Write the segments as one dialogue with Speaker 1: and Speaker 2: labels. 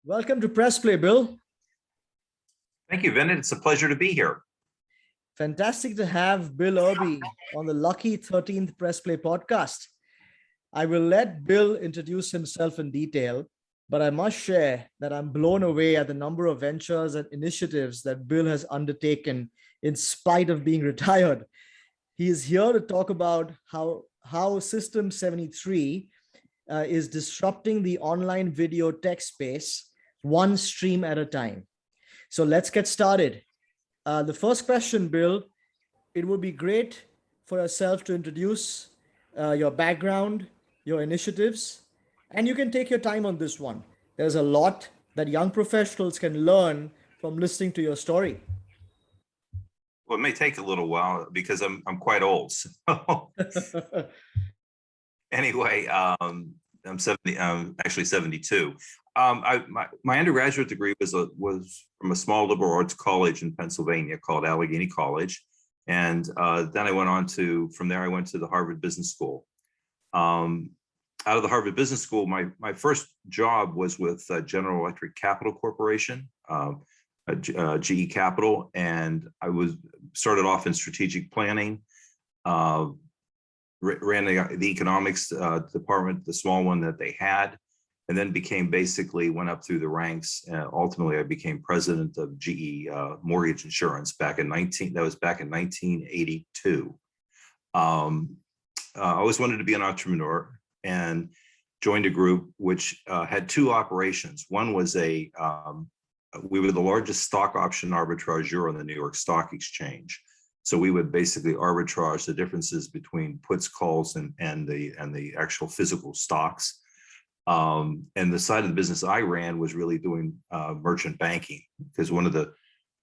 Speaker 1: Welcome to Pressplay, Bill.
Speaker 2: Thank you, Vincent. It's a pleasure to be here.
Speaker 1: Fantastic to have Bill Erbey on the lucky 13th Pressplay podcast. I will let Bill introduce himself in detail, but I must share that I'm blown away at the number of ventures and initiatives that Bill has undertaken in spite of being retired. He is here to talk about how System73 is disrupting the online video tech space one stream at a time. So let's get started. The first question, Bill, it would be great for yourself to introduce your background, your initiatives, and you can take your time on this one. There's a lot that young professionals can learn from listening to your story.
Speaker 2: Well, it may take a little while because I'm quite old. So. Anyway, I'm actually 72. My undergraduate degree was from a small liberal arts college in Pennsylvania called Allegheny College, and then I went on from there I went to the Harvard Business School. Out of the Harvard Business School, my first job was with General Electric Capital Corporation, GE Capital, and I started off in strategic planning. Ran the economics department, the small one that they had, and then went up through the ranks. Ultimately, I became president of GE Mortgage Insurance back in 1982. I always wanted to be an entrepreneur and joined a group which had two operations. One was we were the largest stock option arbitrageur on the New York Stock Exchange. So we would basically arbitrage the differences between puts, calls, and the actual physical stocks. And the side of the business I ran was really doing merchant banking, because one of the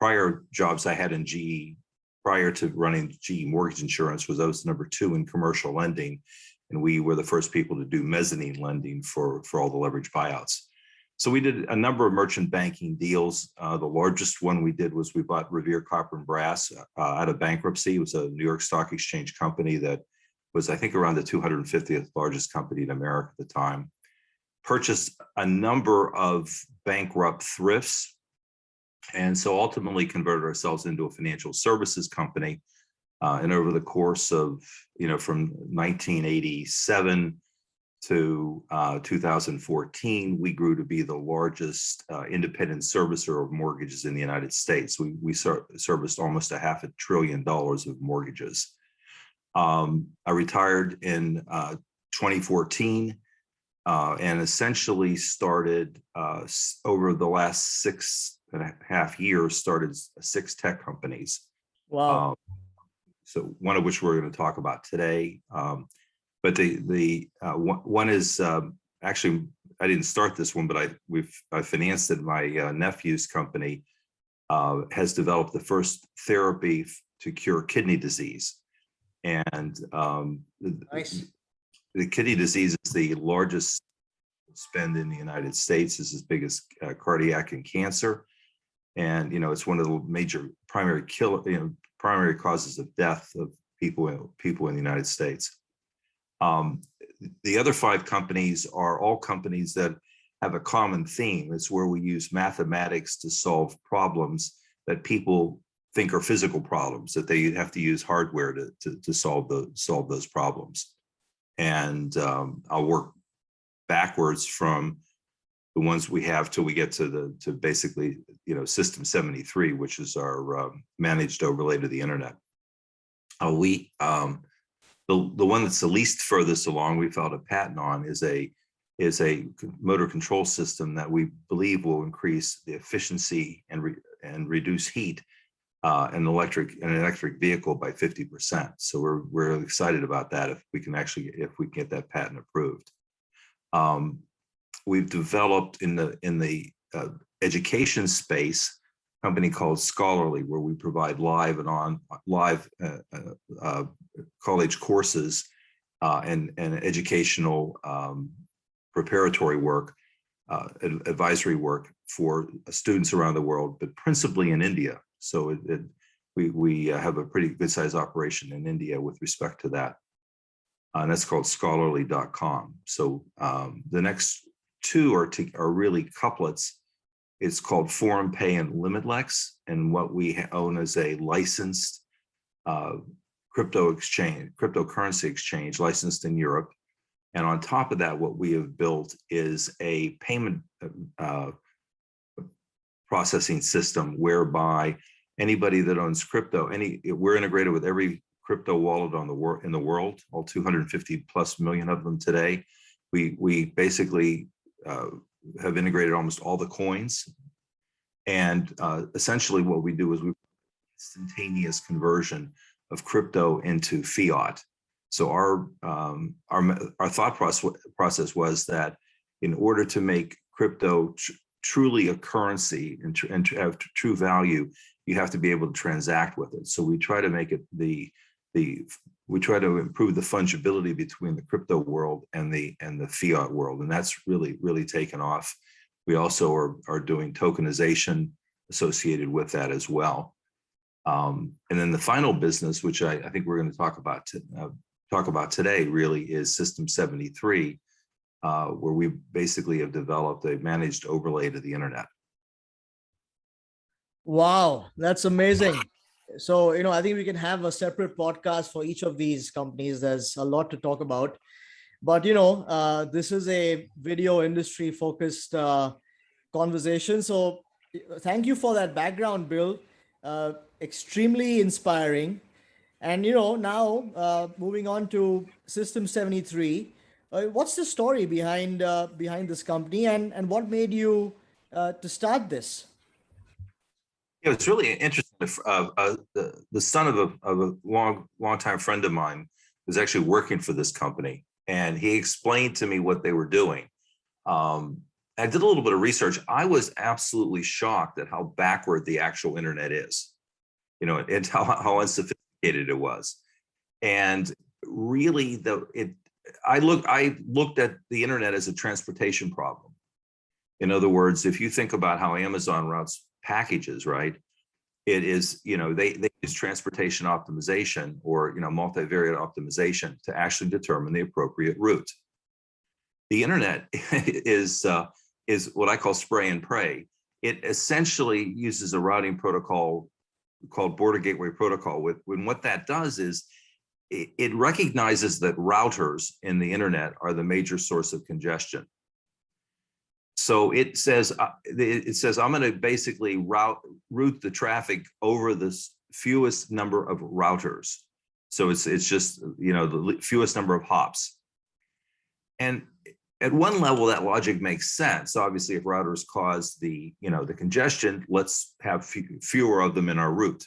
Speaker 2: prior jobs I had in GE prior to running GE Mortgage Insurance was I was number 2 in commercial lending, and we were the first people to do mezzanine lending for all the leverage buyouts. So we did a number of merchant banking deals. The largest one we did was we bought Revere Copper and Brass out of bankruptcy. It was a New York Stock Exchange company that was, I think, around the 250th largest company in America at the time. Purchased a number of bankrupt thrifts, and so ultimately converted ourselves into a financial services company. And over the course of, from 1987 to 2014, we grew to be the largest independent servicer of mortgages in the United States. We serviced almost $500 billion of mortgages. I retired in 2014 and essentially started over the last 6.5 years, started 6 tech companies.
Speaker 1: Wow.
Speaker 2: So one of which we're going to talk about today. But the one is actually, I didn't start this one, but I financed it. My nephew's company has developed the first therapy to cure kidney disease, and
Speaker 1: Nice.
Speaker 2: The kidney disease is the largest spend in the United States. It's as big as cardiac and cancer, and it's one of the major primary causes of death of people in the United States. The other 5 companies are all companies that have a common theme. It's where we use mathematics to solve problems that people think are physical problems, that they have to use hardware to solve those problems. And I'll work backwards from the ones we have till we get to basically System73, which is our managed overlay to the internet. The one that's the least furthest along, we filed a patent on, is a motor control system that we believe will increase the efficiency and reduce heat in an electric vehicle by 50%. So we're excited about that if we can get that patent approved. We've developed in the education space a company called Scholarly, where we provide live college courses and educational preparatory work, advisory work for students around the world, but principally in India. So we have a pretty good sized operation in India with respect to that. And that's called scholarly.com. So the next 2 are really couplets It's called Foreign Pay and Limitlex, and what we own is a licensed cryptocurrency exchange licensed in Europe. And on top of that, what we have built is a payment processing system whereby anybody that owns crypto, we're integrated with every crypto wallet in the world, all 250 plus million of them today. We basically have integrated almost all the coins. And essentially what we do is we instantaneous conversion of crypto into fiat. So our thought process was that in order to make crypto truly a currency and to have true value, you have to be able to transact with it. So we try to make it we try to improve the fungibility between the crypto world and the fiat world, and that's really taken off. We also are doing tokenization associated with that as well. And then the final business, which I think we're going to talk about today, really is System73, where we basically have developed a managed overlay to the internet.
Speaker 1: Wow, that's amazing. So, I think we can have a separate podcast for each of these companies. There's a lot to talk about. But, this is a video industry focused conversation. So thank you for that background, Bill. Extremely inspiring. And, now moving on to System73, what's the story behind this company, and what made you to start this?
Speaker 2: Yeah, it's really interesting. The son of a long-time friend of mine was actually working for this company, and he explained to me what they were doing. I did a little bit of research. I was absolutely shocked at how backward the actual internet is, and how unsophisticated it was. And really, I looked at the internet as a transportation problem. In other words, if you think about how Amazon routes packages, right? It is, they use transportation optimization or, multivariate optimization to actually determine the appropriate route. The internet is what I call spray and pray. It essentially uses a routing protocol called Border Gateway Protocol. When what that does is it recognizes that routers in the internet are the major source of congestion. So it says I'm going to basically route the traffic over the fewest number of routers. So it's just the fewest number of hops. And at one level, that logic makes sense. Obviously, if routers cause the congestion, let's have fewer of them in our route.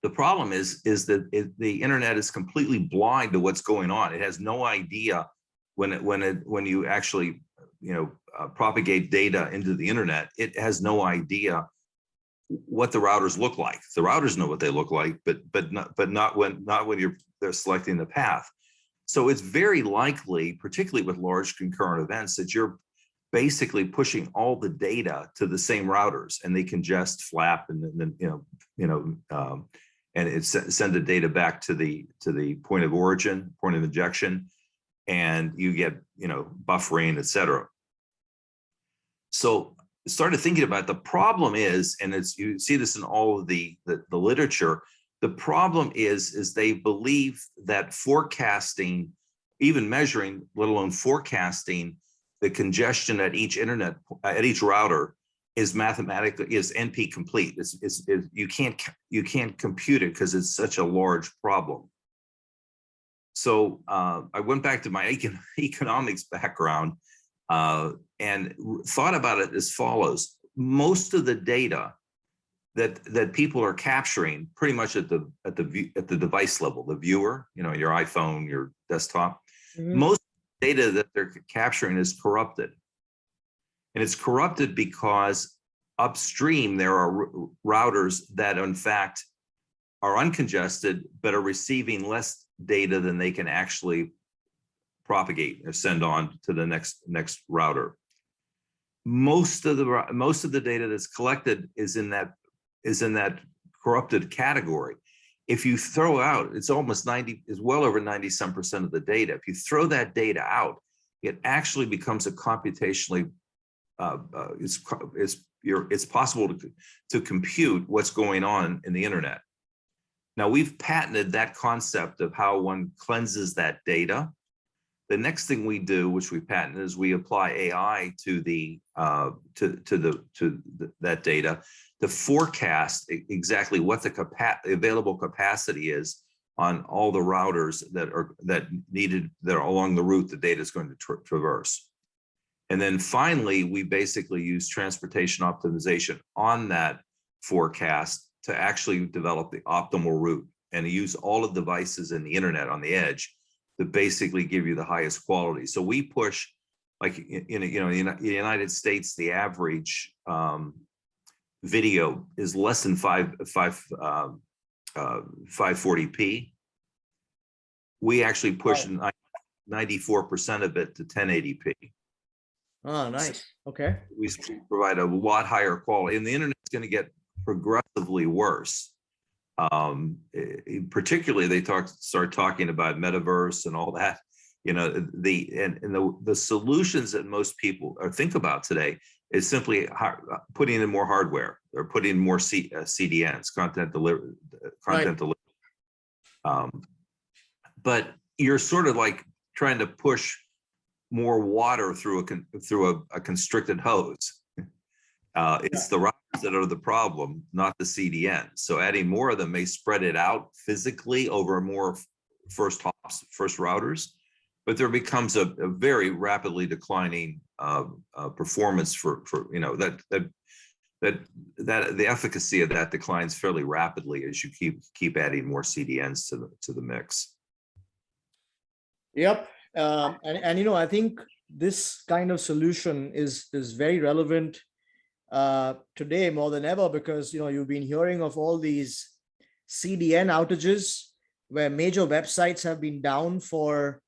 Speaker 2: The problem is that the internet is completely blind to what's going on. It has no idea when you actually propagate data into the internet. It has no idea what the routers look like. The routers know what they look like, but not when they're selecting the path. So it's very likely, particularly with large concurrent events, that you're basically pushing all the data to the same routers, and they congest, flap, and then and it send the data back to the point of origin, point of injection, and you get buffering, etc. So I started thinking about the problem is, and you see this in all of the literature. The problem is they believe that forecasting, even measuring, let alone forecasting the congestion at each router is NP complete. You can't compute it because it's such a large problem. So I went back to my economics background and thought about it as follows. Most of the data that people are capturing pretty much at the device level, the viewer, your iPhone, your desktop, most data that they're capturing is corrupted. And it's corrupted because upstream there are routers that in fact are uncongested, but are receiving less data than they can actually propagate or send on to the next router. Most of the data that's collected is in that corrupted category. If you throw out, it's well over 90% of the data. If you throw that data out, it actually becomes a computationally it's possible to compute what's going on in the internet. Now, we've patented that concept of how one cleanses that data. The next thing we do, which we patent, is we apply AI to that data to forecast exactly what the available capacity is on all the routers that are along the route the data is going to traverse. And then finally, we basically use transportation optimization on that forecast to actually develop the optimal route and use all of the devices in the internet on the edge to basically give you the highest quality. So we push, like in the United States, the average video is less than 540p. We actually push 94% of it to 1080p.
Speaker 1: Oh, nice. Okay.
Speaker 2: We provide a lot higher quality, and the internet's going to get progressively worse. Particularly, they start talking about metaverse and all that. The solutions that most people think about today is simply putting in more hardware or putting in more CDNs, content delivery. But you're sort of like trying to push more water through a constricted hose. It's the routers that are the problem, not the CDN. So adding more of them may spread it out physically over more first routers, but there becomes a very rapidly declining performance for that the efficacy of that declines fairly rapidly as you keep adding more CDNs to the mix.
Speaker 1: Yep. And I think this kind of solution is very relevant today more than ever, because you've been hearing of all these CDN outages where major websites have been down for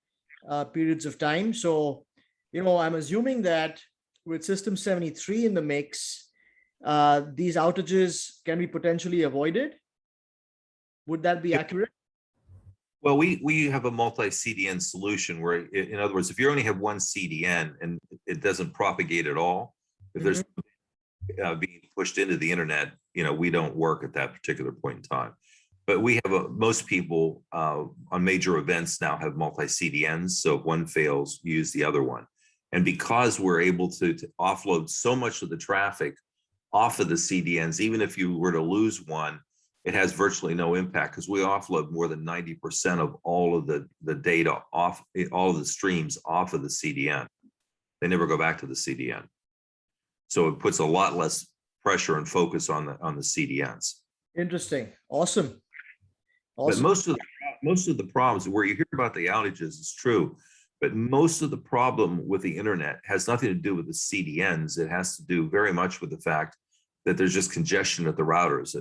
Speaker 1: periods of time. So I'm assuming that with System73 in the mix, these outages can be potentially avoided. Would that be accurate?
Speaker 2: Well, we have a multi-CDN solution where, in other words, if you only have one CDN and it doesn't propagate at all, if there's being pushed into the internet, we don't work at that particular point in time. But we have most people on major events now have multi-CDNs. So if one fails, you use the other one. And because we're able to offload so much of the traffic off of the CDNs, even if you were to lose one, it has virtually no impact because we offload more than 90% of all of the data off, all of the streams off of the CDN. They never go back to the CDN. So it puts a lot less pressure and focus on the CDNs.
Speaker 1: Interesting. Awesome.
Speaker 2: But most of the problems where you hear about the outages is true, but most of the problem with the internet has nothing to do with the CDNs. It has to do very much with the fact that there's just congestion at the routers,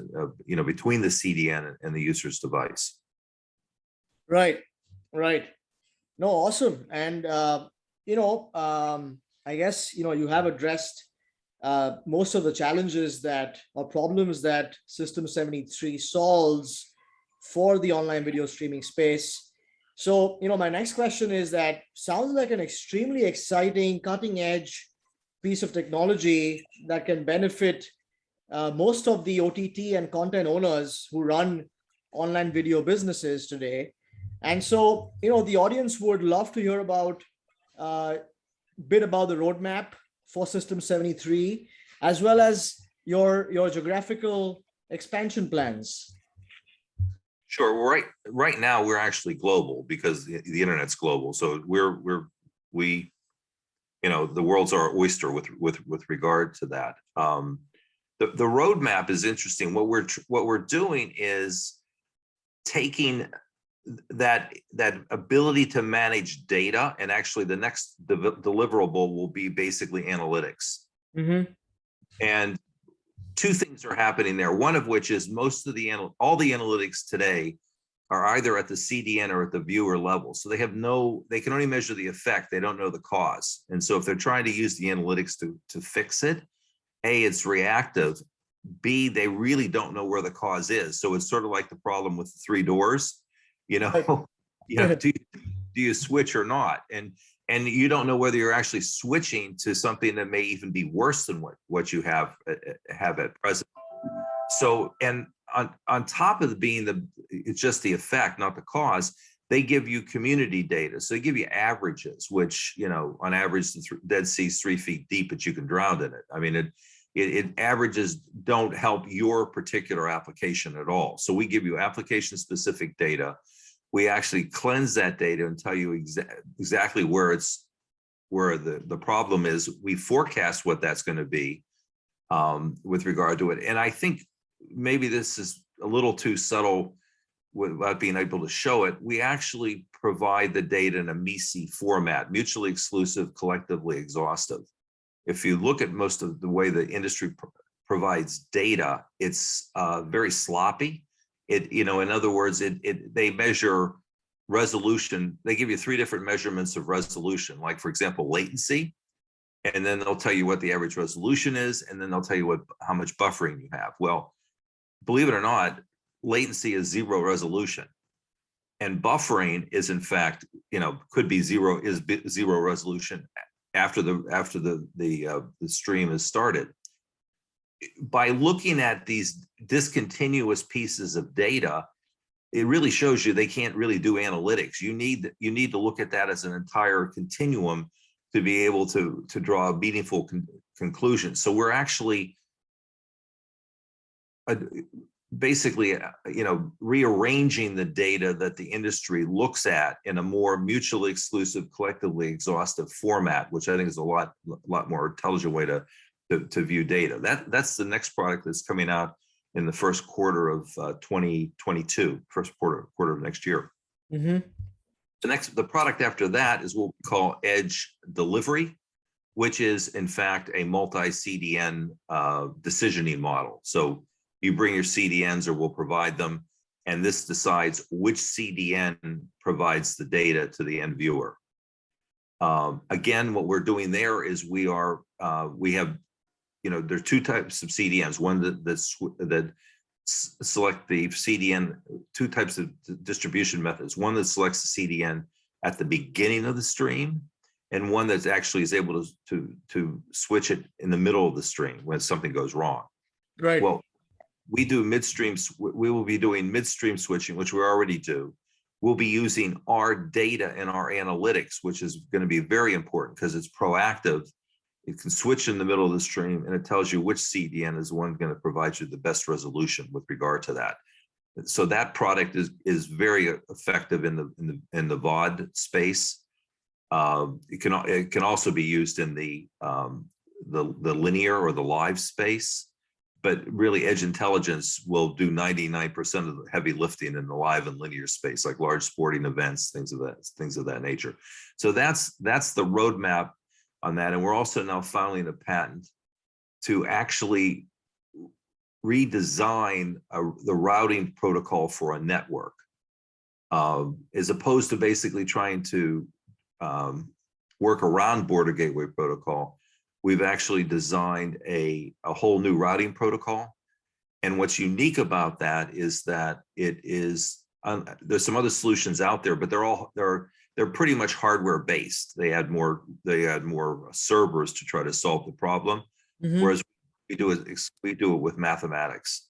Speaker 2: between the CDN and the user's device.
Speaker 1: Right. No, awesome. And I guess you have addressed most of the challenges or problems that System73 solves for the online video streaming space. So my next question is that sounds like an extremely exciting, cutting edge piece of technology that can benefit most of the OTT and content owners who run online video businesses today. And so, the audience would love to hear about a bit about the roadmap for System73, as well as your geographical expansion plans.
Speaker 2: Sure. Right now we're actually global because the internet's global. So the world's our oyster with regard to that. The roadmap is interesting. What we're doing is taking that ability to manage data, and actually the next deliverable will be basically analytics. And two things are happening there. One of which is all the analytics today are either at the CDN or at the viewer level. So they can only measure the effect. They don't know the cause. And so if they're trying to use the analytics to fix it, A, it's reactive. B, they really don't know where the cause is. So it's sort of like the problem with the three doors, do you switch or not? And and you don't know whether you're actually switching to something that may even be worse than what you have at present. So, and on top of being it's just the effect, not the cause, they give you community data. So they give you averages, which, you know, on average, the Dead Sea's 3 feet deep, but you can drown in it. I mean, it averages don't help your particular application at all. So we give you application specific data. We actually cleanse that data and tell you exactly where the problem is. We forecast what that's going to be with regard to it. And I think maybe this is a little too subtle without being able to show it. We actually provide the data in a MISI format, mutually exclusive, collectively exhaustive. If you look at most of the way the industry provides data, it's very sloppy. You know, in other words, they measure resolution. They give you 3 different measurements of resolution, like, for example, latency, and then they'll tell you what the average resolution is, and then they'll tell you how much buffering you have. Well, believe it or not, latency is 0 resolution, and buffering is, in fact, you know, could be 0 resolution after the stream is started. By looking at these discontinuous pieces of data, it really shows you they can't really do analytics. You need to look at that as an entire continuum to be able to draw a meaningful conclusion. So we're actually basically, you know, rearranging the data that the industry looks at in a more mutually exclusive, collectively exhaustive format, which I think is a lot more intelligent way to view data. That's the next product that's coming out in the first quarter of 2022, first quarter of next year.
Speaker 1: Mm-hmm.
Speaker 2: The product after that is what we call Edge Delivery, which is in fact a multi-CDN decisioning model. So you bring your CDNs, or we'll provide them, and this decides which CDN provides the data to the end viewer. Again, what we're doing there is we have, you know, there are 2 types of CDNs. One that select the CDN, 2 types of distribution methods. One that selects the CDN at the beginning of the stream, and one that actually is able to switch it in the middle of the stream when something goes wrong.
Speaker 1: Right.
Speaker 2: Well, we do midstream. We will be doing midstream switching, which we already do. We'll be using our data and our analytics, which is going to be very important because it's proactive. It can switch in the middle of the stream, and it tells you which CDN is the one going to provide you the best resolution with regard to that. So that product is very effective in the VOD space. It can also be used in the linear or the live space. But really, Edge Intelligence will do 99% of the heavy lifting in the live and linear space, like large sporting events, things of that nature. So that's the roadmap on that. And we're also now filing a patent to actually redesign the routing protocol for a network, as opposed to basically trying to work around border gateway protocol. We've actually designed a whole new routing protocol. And what's unique about that is that it is, there's some other solutions out there, but they're pretty much hardware based. They add more servers to try to solve the problem. Mm-hmm. Whereas we do it with mathematics.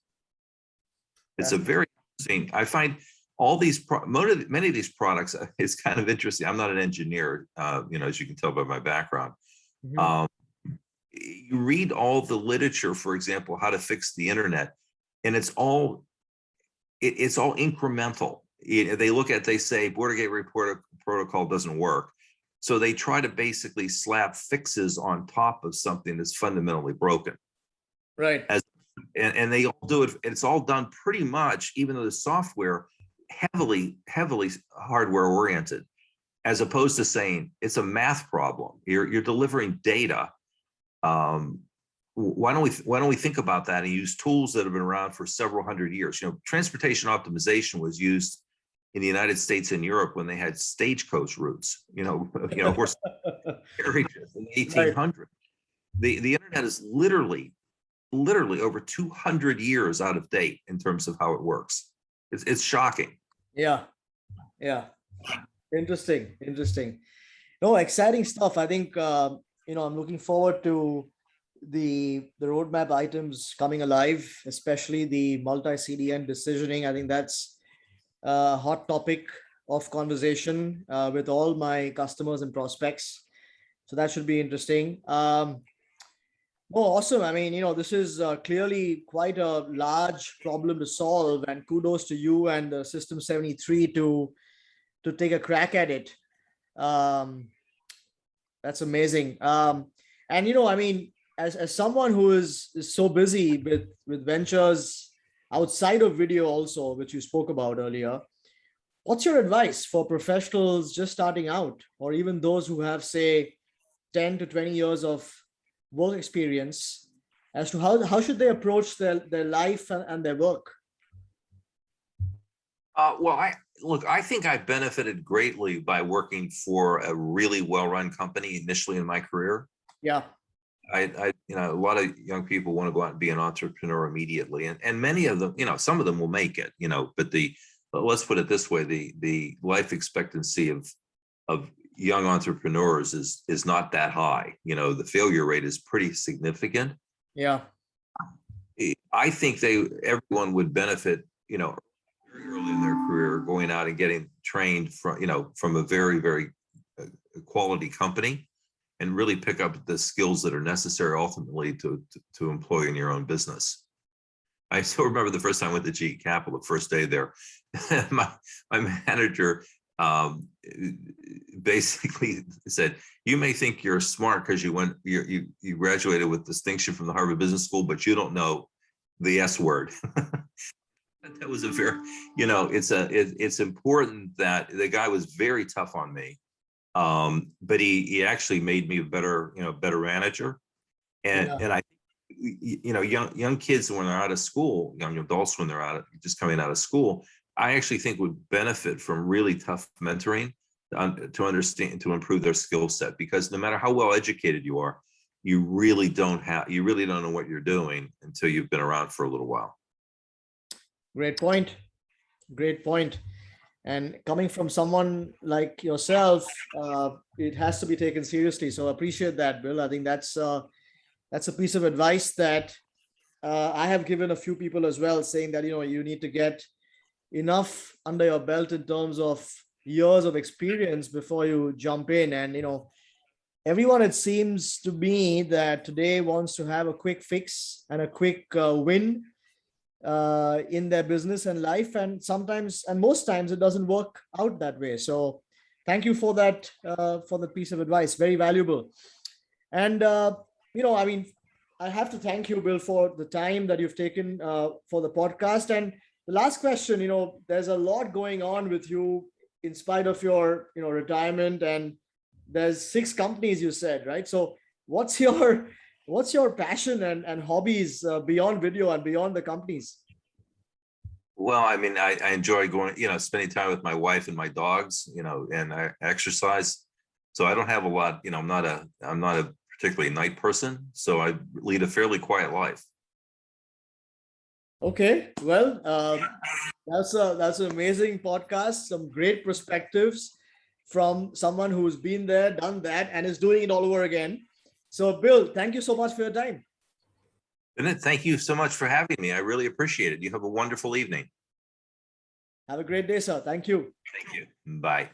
Speaker 2: It's a very interesting, I find all these, many of these products, it's kind of interesting. I'm not an engineer, you know, as you can tell by my background. Mm-hmm. You read all the literature, for example, how to fix the internet, and it's all incremental. They say border gateway protocol doesn't work. So they try to basically slap fixes on top of something that's fundamentally broken.
Speaker 1: Right.
Speaker 2: And they all do it. It's all done pretty much, even though the software heavily hardware oriented, as opposed to saying it's a math problem. You're delivering data. Why don't we think about that and use tools that have been around for several hundred years? You know, transportation optimization was used in the United States and Europe when they had stagecoach routes. You know, horse carriages in the 1800s. Right. The internet is literally over 200 years out of date in terms of how it works. It's shocking.
Speaker 1: Yeah. Interesting. No, exciting stuff. I think I'm looking forward to the roadmap items coming alive, especially the multi-CDN decisioning. I think that's a hot topic of conversation with all my customers and prospects. So that should be interesting. Oh, awesome. I mean, this is clearly quite a large problem to solve, and kudos to you and the System 73 to take a crack at it. Um, that's amazing. And I mean, as someone who is so busy with ventures outside of video also, which you spoke about earlier, what's your advice for professionals just starting out, or even those who have, say, 10 to 20 years of work experience, as to how should they approach their life and their work?
Speaker 2: Well, I think I benefited greatly by working for a really well-run company initially in my career.
Speaker 1: Yeah.
Speaker 2: A lot of young people want to go out and be an entrepreneur immediately, and many of them, some of them will make it, but let's put it this way: the life expectancy of young entrepreneurs is not that high. The failure rate is pretty significant.
Speaker 1: Yeah.
Speaker 2: I think everyone would benefit, very early in their career, going out and getting trained from a very, very quality company, and really pick up the skills that are necessary ultimately to employ in your own business. I still remember the first time I went to GE Capital, the first day there, my manager basically said, "You may think you're smart because you graduated with distinction from the Harvard Business School, but you don't know the S word." That was a very, it's important that the guy was very tough on me, but he actually made me a better manager, and I, young kids when they're out of school, young adults when they're just coming out of school, I actually think would benefit from really tough mentoring to understand, to improve their skill set, because no matter how well educated you are, you really don't know what you're doing until you've been around for a little while.
Speaker 1: Great point. Great point. And coming from someone like yourself, it has to be taken seriously. So I appreciate that, Bill. I think that's a piece of advice that I have given a few people as well, saying that, you need to get enough under your belt in terms of years of experience before you jump in. And, everyone, it seems to me that today wants to have a quick fix and a quick win in their business and life. And sometimes, and most times, it doesn't work out that way. So thank you for that, for the piece of advice. Very valuable. And, I mean, I have to thank you, Bill, for the time that you've taken for the podcast. And the last question, there's a lot going on with you in spite of your, retirement, and there's 6 companies you said, right? So what's your passion and hobbies beyond video and beyond the companies?
Speaker 2: Well, I mean, I enjoy going, spending time with my wife and my dogs, and I exercise. So I don't have a lot, I'm not a particularly night person, so I lead a fairly quiet life.
Speaker 1: Okay, well, that's an amazing podcast. Some great perspectives from someone who's been there, done that, and is doing it all over again. So, Bill, thank you so much for your time.
Speaker 2: Bennett, thank you so much for having me. I really appreciate it. You have a wonderful evening.
Speaker 1: Have a great day, sir. Thank you.
Speaker 2: Thank you. Bye.